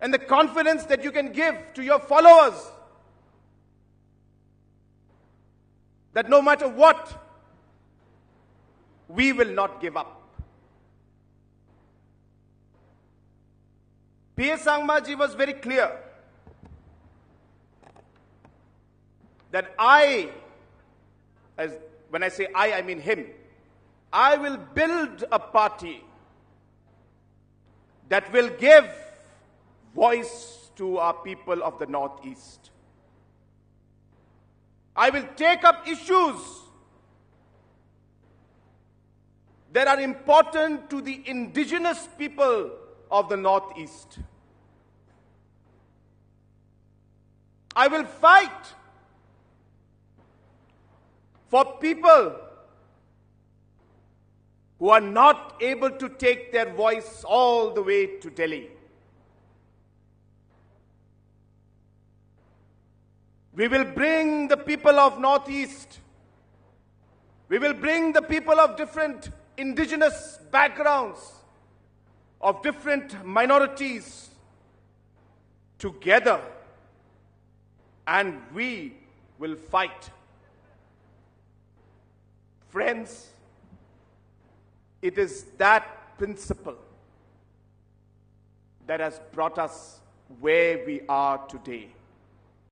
and the confidence that you can give to your followers that no matter what, we will not give up. P.S. Sangmaji was very clear that when I say I mean him, I will build a party that will give voice to our people of the Northeast. I will take up issues that are important to the indigenous people of the Northeast. I will fight for people who are not able to take their voice all the way to Delhi. We will bring the people of Northeast, we will bring the people of different indigenous backgrounds, of different minorities together, and we will fight. Friends, it is that principle that has brought us where we are today.